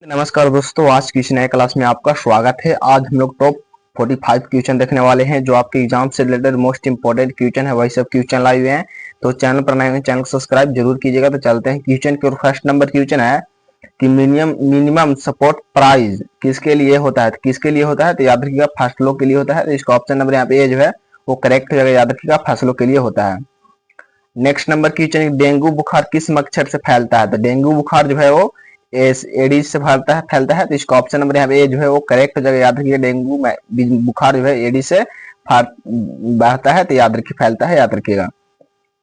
नमस्कार दोस्तों, आज की इस नए क्लास में आपका स्वागत है। आज हम लोग टॉप 45 क्वेश्चन देखने वाले हैं जो आपके एग्जाम से रिलेटेड मोस्ट इंपोर्टेंट क्वेश्चन है, वही सब क्वेश्चन लाए हुए हैं। तो चैनल पर नए हैं, चैनल को सब्सक्राइब जरूर कीजिएगा। तो चलते हैं क्वेश्चन की ओर। फर्स्ट नंबर क्वेश्चन है कि मिनिमम सपोर्ट प्राइस किसके लिए होता है? किसके लिए होता है? तो याद रखिएगा फसलों के लिए होता है। तो इसका ऑप्शन नंबर यहाँ पे ए जो है वो करेक्ट हो जाएगा। याद रखिएगा फसलों के लिए होता है। नेक्स्ट नंबर क्वेश्चन, डेंगू बुखार किस मच्छर से फैलता है? तो डेंगू बुखार जो है वो एडिस से फैलता है। तो इसका ऑप्शन नंबर यहाँ पे ए जो है वो करेक्ट हो जाएगा। याद रखिए डेंगू बुखार जो है एडिस से बहता है, तो याद रखिए फैलता है, याद रखिएगा।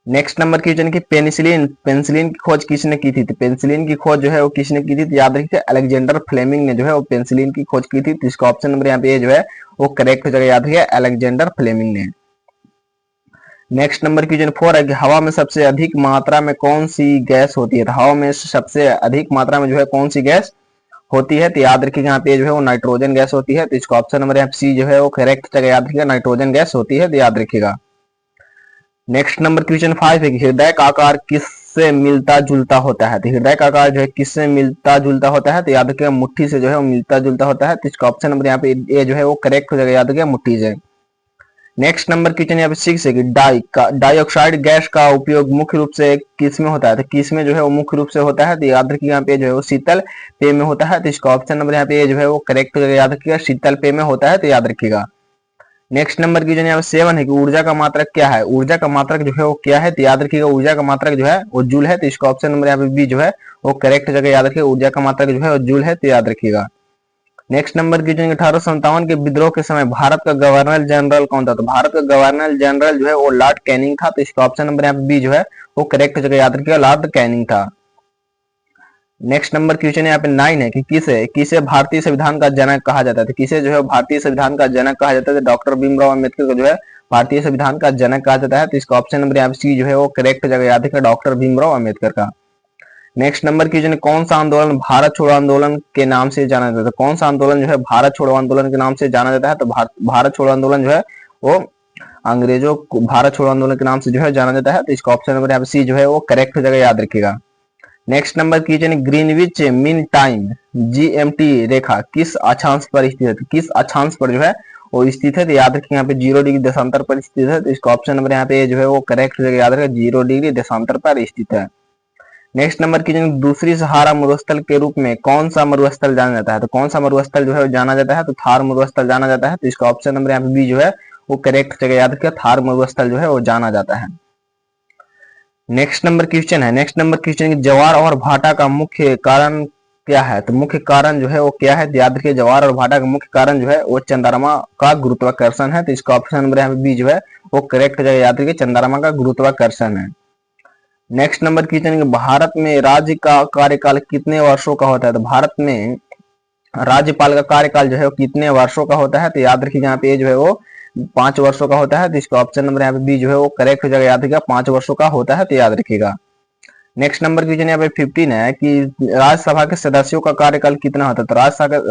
नेक्स्ट नंबर क्वेश्चन की पेनिसिलिन पेंसिलिन की खोज किसने की थी? तो पेंसिलिन की खोज जो है वो किसने की थी? तो याद रखिए अलेक्जेंडर फ्लेमिंग ने जो है वो पेंसिलिन की खोज की थी। तो इसका ऑप्शन नंबर यहाँ पे ए जो है वो करेक्ट हो जाएगा। याद रखिए अलेक्जेंडर फ्लेमिंग ने। नेक्स्ट नंबर क्वेश्चन 4 है कि हवा में सबसे अधिक मात्रा में कौन सी गैस होती है? तो हवा में सबसे अधिक मात्रा में जो है कौन सी गैस होती है? तो याद रखिएगा यहाँ पे जो है वो नाइट्रोजन गैस होती है। तो इसका ऑप्शन नंबर यहाँ सी जो है वो करेक्ट जगह याद रखिएगा, नाइट्रोजन गैस होती है, तो याद रखिएगा। नेक्स्ट नंबर क्वेश्चन 5 है कि हृदय का आकार किससे मिलता जुलता होता है? तो हृदय का आकार जो है किससे मिलता जुलता होता है? तो याद रखिएगा मुट्ठी से जो है वो मिलता जुलता होता है। तो इसका ऑप्शन नंबर यहाँ पे ए जो है वो करेक्ट हो जाएगा। याद रखिएगा मुट्ठी से। नेक्स्ट नंबर क्वेश्चन यहाँ पे 6 है कि डाइऑक्साइड गैस का उपयोग मुख्य रूप से किस में होता है? तो किस में जो है वो मुख्य रूप से होता है? तो याद रखिए यहाँ पे जो है वो शीतल पेय में होता है। तो इसका ऑप्शन नंबर यहाँ पे जो है वो करेक्ट हो जाएगा। याद रखिएगा शीतल पेय में होता है, तो याद रखिएगा। नेक्स्ट नंबर क्वेश्चन यहाँ पे 7 है कि ऊर्जा का मात्रक क्या है? ऊर्जा का मात्रक जो है वो क्या है? तो याद रखिएगा ऊर्जा का मात्रक जो है वो जूल है। तो इसका ऑप्शन नंबर यहाँ पे बी जो है वो करेक्ट जगह याद रखिएगा, ऊर्जा का मात्रक जो है वो जूल है, तो याद रखिएगा। नेक्स्ट नंबर क्वेश्चन 1857 के विद्रोह के समय भारत का गवर्नर जनरल कौन था? तो भारत का गवर्नर जनरल जो है वो लॉर्ड कैनिंग था। तो इसका ऑप्शन नंबर यहाँ पे बी जो है वो करेक्ट जगह याद रखिएगा, लॉर्ड कैनिंग था। नेक्स्ट नंबर क्वेश्चन यहाँ पे 9 है कि किसे किसे भारतीय संविधान का जनक कहा जाता है? तो किसे जो है भारतीय संविधान का जनक कहा जाता है? तो डॉक्टर भीमराव अम्बेडकर को जो है भारतीय संविधान का जनक कहा जाता है। तो इसका ऑप्शन नंबर यहाँ पे सी जो है वो करेक्ट जगह याद रखिएगा, डॉक्टर भीमराव अम्बेडकर का। नेक्स्ट नंबर क्वेश्चन, कौन सा आंदोलन भारत छोड़ो आंदोलन के नाम से जाना जाता है? कौन सा आंदोलन जो है भारत छोड़ो आंदोलन के नाम से जाना जाता है? तो भारत छोड़ो आंदोलन जो है वो अंग्रेजों को भारत छोड़ो आंदोलन के नाम से जो है जाना जाता है। तो इसका ऑप्शन नंबर यहाँ पे सी जो है वो करेक्ट हो जाएगा, याद रखिएगा। Next number question, Greenwich mean time GMT रेखा किस अक्षांश पर स्थित है? किस अक्षांश पर जो है वो स्थित है? तो याद रखिए यहाँ पे 0 डिग्री देशांतर पर स्थित है। तो इसका ऑप्शन नंबर यहाँ पे जो है वो करेक्ट हो जाएगा, याद रखिएगा 0 डिग्री देशांतर पर स्थित है। नेक्स्ट नंबर की दूसरी सहारा मरुस्थल के रूप में कौन सा मरुस्थल जाना जाता है? तो कौन सा मरुस्थल जो है जाना जाता है? तो थार मरुस्थल जाना जाता है। तो इसका ऑप्शन नंबर यहाँ पे बी जो है वो करेक्ट जगह याद रखिए, थार मरुस्थल जो है वो जाना जाता है। नेक्स्ट नंबर क्वेश्चन है, नेक्स्ट नंबर क्वेश्चन ज्वार और भाटा का मुख्य कारण क्या है? तो मुख्य कारण जो है वो क्या है? तो याद रखिए ज्वार और भाटा का मुख्य कारण जो है वो चंद्रमा का गुरुत्वाकर्षण है। तो इसका ऑप्शन नंबर यहाँ पे बी जो है वो करेक्ट जगह याद रखिए, चंद्रमा का गुरुत्वाकर्षण है। नेक्स्ट नंबर क्वेश्चन, भारत में राज्य का कार्यकाल कितने वर्षों का होता है? तो भारत में राज्यपाल का कार्यकाल जो है वो कितने वर्षों का होता है? तो याद रखिए यहाँ पे जो है वो 5 वर्षों का होता है। तो इसका ऑप्शन नंबर यहाँ पे बी जो है वो करेक्ट हो जाएगा, याद रखिएगा 5 वर्षों का होता है, तो याद रखिएगा। नेक्स्ट नंबर क्वेश्चन यहाँ पे 15 है कि राज्यसभा के सदस्यों का कार्यकाल कितना होता है? तो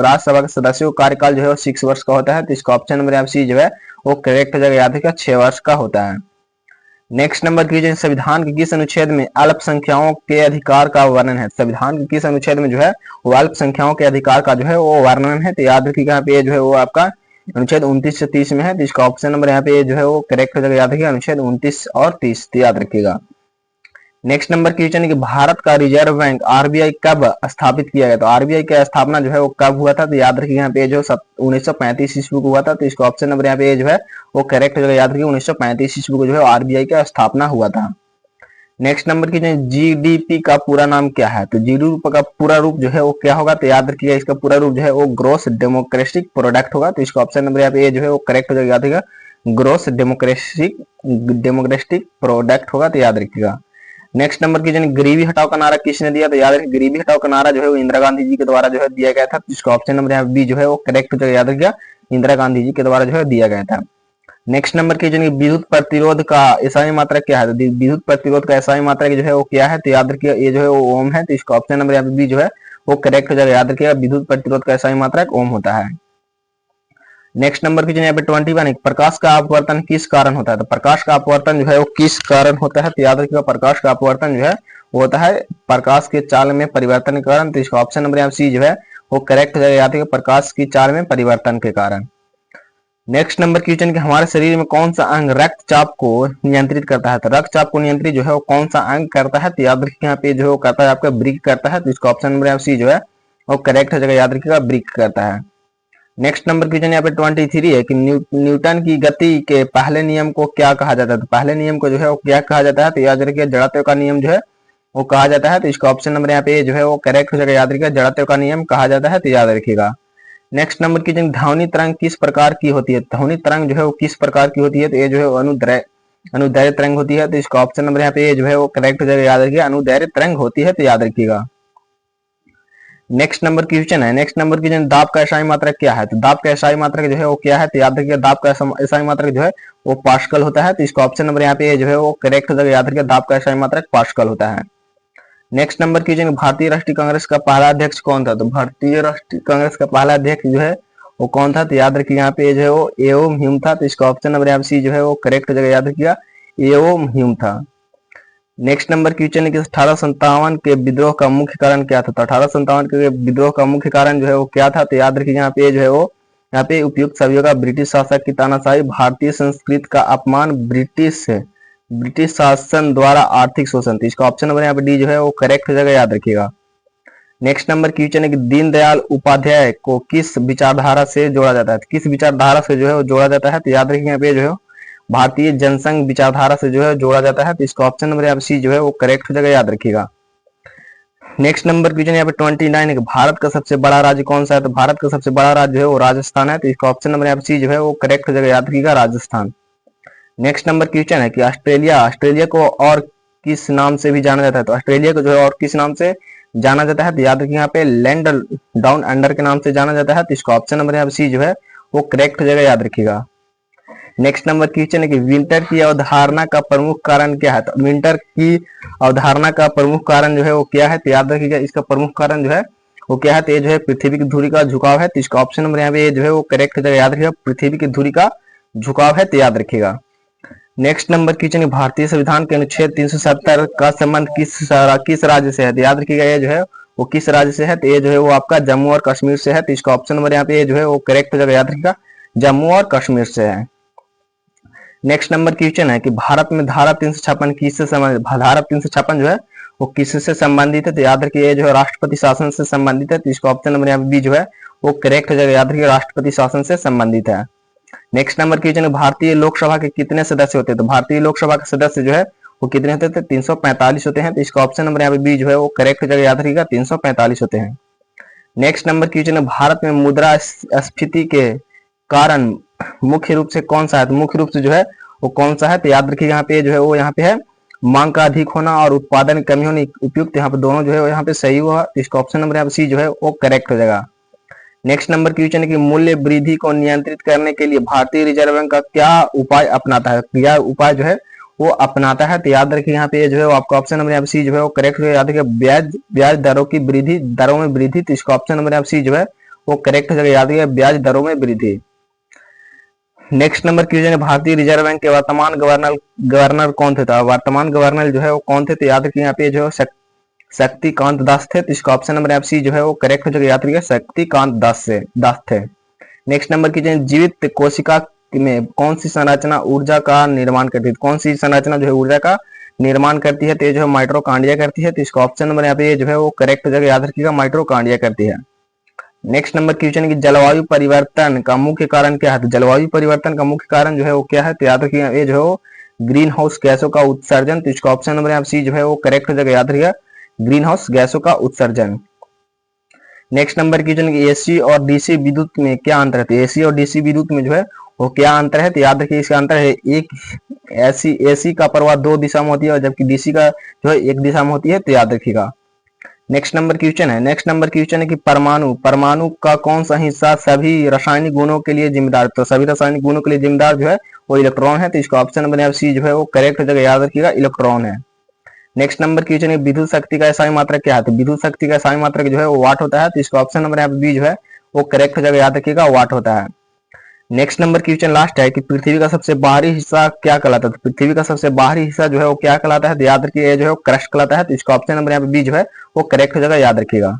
राज्यसभा के सदस्यों का कार्यकाल जो है वो 6 वर्ष का होता है। तो इसका ऑप्शन नंबर यहाँ पे सी जो है वो करेक्ट हो जाएगा, याद रखिएगा 6 वर्ष का होता है। नेक्स्ट नंबर क्वेश्चन, संविधान के किस अनुच्छेद में अल्पसंख्यकों के अधिकार का वर्णन है? संविधान के किस अनुच्छेद में जो है वो अल्पसंख्यकों के अधिकार का जो है वो वर्णन है? तो याद रखिएगा यहाँ पे जो है वो आपका अनुच्छेद 29 से 30 में है। तो इसका ऑप्शन नंबर यहाँ पे जो है वो करेक्ट हो जाएगा, याद रखिएगा अनुच्छेद 29 और 30, तो याद रखिएगा। नेक्स्ट नंबर क्वेश्चन कि भारत का रिजर्व बैंक आरबीआई कब स्थापित किया गया? तो आरबीआई का स्थापना जो है वो कब हुआ था? तो याद रखिए यहाँ पे जो 1935 ईस्वी को हुआ था। तो इसका ऑप्शन नंबर यहाँ पे जो है वो करेक्ट हो जाएगा, याद रखिए 1935 ईस्वी को जो है आरबीआई का स्थापना हुआ था। नेक्स्ट नंबर की जीडीपी का पूरा नाम क्या है? तो जीडीपी का पूरा रूप जो है वो क्या होगा? तो याद रखिएगा इसका पूरा रूप जो है वो ग्रोस डेमोक्रेटिक प्रोडक्ट होगा। तो इसका ऑप्शन नंबर यहाँ पे जो है वो करेक्ट हो जाएगा, याद रखिएगा ग्रोस डेमोक्रेटिक प्रोडक्ट होगा, तो याद रखिएगा। नेक्स्ट नंबर की गरीबी हटाओ का नारा किसने दिया? तो याद रखिए गरीबी हटाओ का नारा जो है वो इंदिरा गांधी जी के द्वारा जो है दिया गया था। जिसका ऑप्शन नंबर यहाँ बी जो है वो करेक्ट हो जाएगा, याद रखिएगा इंदिरा गांधी जी के द्वारा जो है दिया गया था। नेक्स्ट नंबर की विद्युत प्रतिरोध का एसआई मात्रक क्या है? तो विद्युत प्रतिरोध का एसआई मात्रक जो है वो क्या है? तो याद रखिए ये जो है वो ओम है। तो इसका ऑप्शन नंबर यहाँ पे बी जो है वो करेक्ट हो जाएगा, याद रखिएगा विद्युत प्रतिरोध का एसआई मात्रक ओम होता है। नेक्स्ट नंबर की यहाँ पे 21 प्रकाश का अपवर्तन किस कारण होता है? तो प्रकाश का अपवर्तन जो है वो किस कारण होता है? तो याद रखिएगा प्रकाश का अपवर्तन जो है वो होता है प्रकाश के चाल में परिवर्तन के कारण। तो इसका ऑप्शन नंबर यहाँ सी जो है वो करेक्ट हो जाएगा, याद रखिएगा प्रकाश की चाल में परिवर्तन के कारण। नेक्स्ट नंबर क्वेश्चन कि हमारे शरीर में कौन सा अंग रक्तचाप को नियंत्रित करता है? तो रक्तचाप को नियंत्रित जो है वो कौन सा अंग करता है? तो याद रखिए यहाँ पे जो है वो करता है आपका ब्रिक करता है, तो इसका ऑप्शन नंबर सी जो है वो करेक्ट हो जाएगा, याद रखिएगा ब्रिक करता है। नेक्स्ट नंबर क्वेश्चन यहाँ पे 23 है कि न्यूटन की गति के पहले नियम को क्या कहा जाता है? तो पहले नियम को जो है वो क्या कहा जाता है? तो याद रखिए जड़त्व का नियम जो है वो कहा जाता है, तो इसका ऑप्शन नंबर यहाँ पे जो है वो करेक्ट हो जाएगा, याद रखिएगा जड़त्व का नियम कहा जाता है, तो याद रखिएगा। नेक्स्ट नंबर क्वेश्चन ध्वनि तरंग किस प्रकार की होती है? ध्वनि तरंग जो है वो किस प्रकार की होती है? तो ये जो है अनुदैर्घ्य तरंग होती है, तो इसका ऑप्शन नंबर यहाँ पे ये जो है वो करेक्ट हो जाएगा, याद रखिएगा अनुदैर्घ्य तरंग होती है, तो याद रखिएगा। नेक्स्ट नंबर क्वेश्चन है, नेक्स्ट नंबर क्वेश्चन दाब का एसआई मात्रक क्या है? तो दाब का एसआई मात्रक जो है वो क्या है? तो याद रखिएगा दाब का एसआई मात्रक जो है वो पास्कल होता है, तो इसका ऑप्शन नंबर यहाँ पे जो है वो करेक्ट हो जाएगा, याद रखिएगा दाब का एसआई मात्रक पास्कल होता है। नेक्स्ट नंबर क्वेश्चन भारतीय राष्ट्रीय कांग्रेस का पहला अध्यक्ष कौन था? तो भारतीय राष्ट्रीय कांग्रेस का पहला अध्यक्ष जो है वो कौन था? तो याद रखिए यहाँ पे जो है वो एओम ह्यूम था, तो इसका ऑप्शन नंबर यहाँ पे सी जो है वो करेक्ट हो जाएगा, याद रखिएगा एओम ह्यूम था। नेक्स्ट नंबर क्वेश्चन है कि 1857 के विद्रोह का मुख्य कारण क्या था? तो 1857 के विद्रोह का मुख्य कारण जो है वो क्या था? तो याद रखिए यहाँ पे जो है वो यहाँ पे उपयुक्त सभी का ब्रिटिश शासक की तानाशाही, भारतीय संस्कृति का अपमान, ब्रिटिश शासन द्वारा आर्थिक शोषण, तो इसका ऑप्शन नंबर यहाँ पे डी जो है वो करेक्ट हो जाएगा, याद रखिएगा। नेक्स्ट नंबर क्वेश्चन है कि दीनदयाल उपाध्याय को किस विचारधारा से जोड़ा जाता है? तो किस विचारधारा से जो है वो जोड़ा जाता है? तो याद रखिए यहाँ पे जो है भारतीय जनसंघ विचारधारा से जो है जोड़ा जाता है, तो इसका ऑप्शन नंबर यहाँ पे सी जो है वो करेक्ट हो जाएगा, याद रखिएगा। नेक्स्ट नंबर क्वेश्चन यहाँ पे 29 है कि भारत का सबसे बड़ा राज्य कौन सा है? तो भारत का सबसे बड़ा राज्य जो है वो राजस्थान है, तो इसका ऑप्शन नंबर यहाँ पे सी जो है वो करेक्ट हो जाएगा, याद रखिएगा राजस्थान। नेक्स्ट नंबर क्वेश्चन है कि ऑस्ट्रेलिया को और किस नाम से भी जाना जाता है? तो ऑस्ट्रेलिया को जो है और किस नाम से जाना जाता है? तो याद रखिए यहाँ पे लैंड डाउन अंडर के नाम से जाना जाता है, तो इसका ऑप्शन नंबर यहाँ पे सी जो है वो करेक्ट हो जाएगा, याद रखिएगा। नेक्स्ट नंबर क्वेश्चन है कि विंटर की अवधारणा का प्रमुख कारण क्या है? तो विंटर की अवधारणा का प्रमुख कारण जो है वो क्या है? तो याद रखिएगा इसका प्रमुख कारण जो है वो क्या है? तो ये जो है पृथ्वी की धुरी का झुकाव है, तो इसका ऑप्शन नंबर यहाँ पे जो है वो करेक्ट हो जाएगा, याद रखिएगा पृथ्वी की धुरी का झुकाव है, तो याद रखिएगा। नेक्स्ट नंबर क्वेश्चन है भारतीय संविधान के अनुच्छेद 370 का संबंध किस राज्य से है? तो याद रखिएगा ये जो है वो किस राज्य से है? तो ये जो है वो आपका जम्मू और कश्मीर से है, तो इसका ऑप्शन नंबर यहाँ पे जो है वो करेक्ट हो जाएगा, याद रखिएगा जम्मू और कश्मीर से है। नेक्स्ट नंबर क्वेश्चन है कि भारत में धारा 356 किससे संबंधित? धारा 356 जो है वो किससे संबंधित है? तो याद रखिए ये जो है राष्ट्रपति शासन से संबंधित है, तो इसका ऑप्शन नंबर यहाँ पे बी जो है वो करेक्ट हो जाएगा, याद रखिए राष्ट्रपति शासन से संबंधित है। नेक्स्ट नंबर क्वेश्चन है भारतीय लोकसभा के कितने सदस्य होते हैं? तो भारतीय लोकसभा के सदस्य जो है वो कितने होते हैं? 345 होते हैं, तो इसका ऑप्शन नंबर यहाँ पे बी जो है वो करेक्ट हो जाएगा, याद रखिएगा 345 होते हैं। नेक्स्ट नंबर क्वेश्चन है भारत में मुद्रा स्फीति के कारण मुख्य रूप से कौन सा है? तो मुख्य रूप से जो है वो कौन सा है? तो याद रखिएगा यहाँ पे जो है वो यहाँ पे है मांग का अधिक होना और उत्पादन की कमी होनी, उपयुक्त यहाँ पे दोनों जो है यहाँ पे सही हुआ, तो इसका ऑप्शन नंबर यहाँ पे सी जो है वो करेक्ट हो जाएगा। नेक्स्ट नंबर क्वेश्चन है कि मूल्य वृद्धि को नियंत्रित करने के लिए भारतीय रिजर्व बैंक का क्या उपाय अपनाता है? क्या उपाय जो है वो अपनाता है? तो याद रखिए यहाँ पे जो है आपका ऑप्शन नंबर यहाँ पे सी जो है वो करेक्ट हो, याद रखिए ब्याज दरों की वृद्धि, दरों में वृद्धि, तो इसका ऑप्शन नंबर यहाँ पे सी जो है वो करेक्ट हो जाएगा, याद रखिए ब्याज दरों में वृद्धि। नेक्स्ट नंबर क्वेश्चन है भारतीय रिजर्व बैंक के वर्तमान गवर्नर कौन थे? वर्तमान गवर्नर जो है वो कौन थे? तो याद रखिए यहाँ पे जो है शक्तिकांत दास थे, तो इसका ऑप्शन नंबर सी जो है वो करेक्ट हो जाएगा, याद रखिए शक्तिकांत दास थे। नेक्स्ट नंबर क्वेश्चन जीवित कोशिका में कौन सी संरचना ऊर्जा का निर्माण करती है? कौन सी संरचना जो है ऊर्जा का निर्माण करती है? तो ये जो है माइटोकॉन्ड्रिया करती है, तो इसका ऑप्शन नंबर यहाँ पे जो है वो करेक्ट हो जाएगा, याद रखिएगा माइटोकॉन्ड्रिया करती है। नेक्स्ट नंबर क्वेश्चन की जलवायु परिवर्तन का मुख्य कारण क्या है? तो जलवायु परिवर्तन का मुख्य कारण जो है वो क्या है? तो याद रखिए ये जो है वो ग्रीन हाउस गैसों का उत्सर्जन, तो इसका ऑप्शन नंबर यहाँ सी जो है वो करेक्ट हो जाएगा, याद रखिएगा ग्रीन हाउस गैसों का उत्सर्जन। नेक्स्ट नंबर क्वेश्चन की एसी और डीसी विद्युत में क्या अंतर है? तो एसी और डीसी विद्युत में जो है वो क्या अंतर है? तो याद रखिए इसका अंतर है एक एसी का प्रवाह 2 दिशा में होती है और जबकि डीसी का जो है 1 दिशा में होती है, तो याद रखिएगा। नेक्स्ट नंबर क्वेश्चन है कि परमाणु का कौन सा हिस्सा सभी रासायनिक गुणों के लिए जिम्मेदार? तो सभी रासायनिक गुणों के लिए जिम्मेदार जो है वो इलेक्ट्रॉन है, तो इसका ऑप्शन नंबर सी जो है वो करेक्ट हो जाएगा, याद रखिएगा इलेक्ट्रॉन है। नेक्स्ट नंबर क्वेश्चन है विद्युत शक्ति का एसआई मात्रक क्या है? तो विद्युत शक्ति का एसआई मात्रक जो है वो वाट होता है, तो इसका ऑप्शन नंबर यहाँ पे बी जो है वो करेक्ट हो जाएगा, याद रखिएगा वाट होता है। नेक्स्ट नंबर क्वेश्चन लास्ट है कि पृथ्वी का सबसे बाहरी हिस्सा क्या कहलाता है? तो पृथ्वी का सबसे बाहरी हिस्सा जो है वो क्या कहलाता है? तो याद रखिए जो है वो क्रस्ट कहलाता है, तो इसका ऑप्शन नंबर यहाँ पे बी जो है वो करेक्ट हो जाएगा, याद रखिएगा।